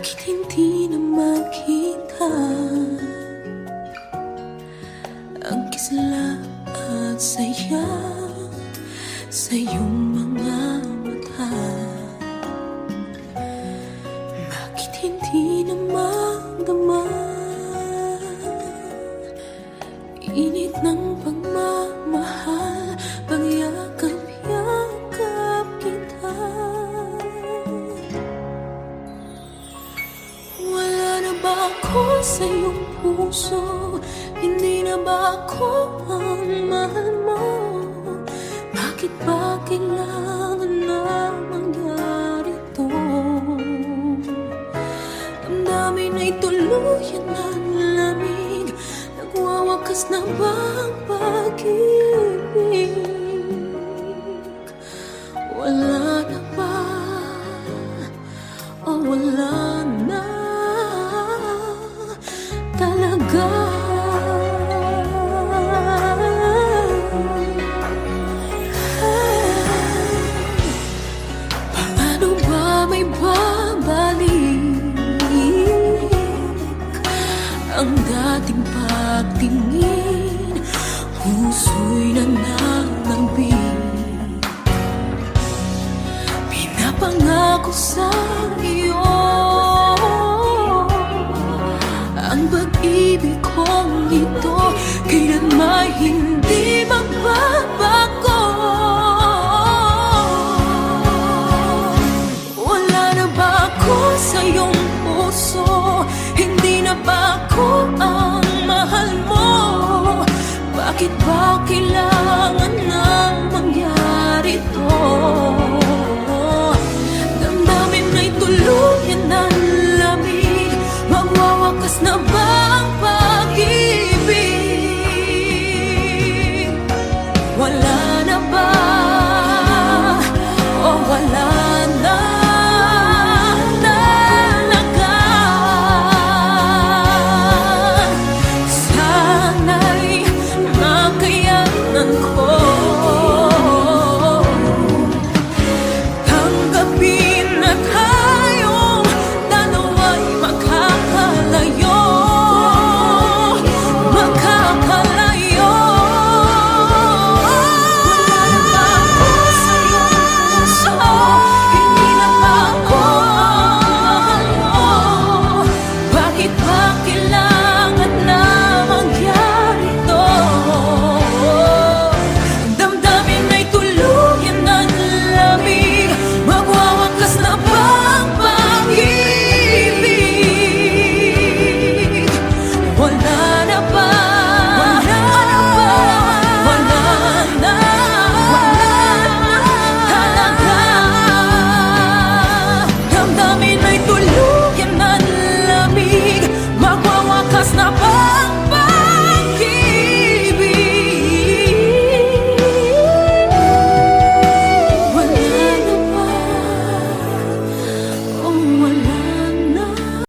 Bakit hindi na makita ang kisla at saya sa iyong mga mata? Bakit hindi na magdama init ng pagmamahal, pagyakap-yakap kita? Wala na ba ako sa iyong puso? Hindi na ba ako ang mahal mo? Bakit ba kailangan na mangyari to? Damdamin ay tuluyan ng lamig, nagwawakas na ba ang pag-ibig? Wala na ba o wala na talaga? Paano ba may babalik ang dating pagtingin? Puso'y nananambing, pinapangako sa iyo ang pag-ibig kong ito kailanman hindi magbabago. Wala na ba ako sa iyong puso? Hindi na ba ako ang mahal mo? Bakit ba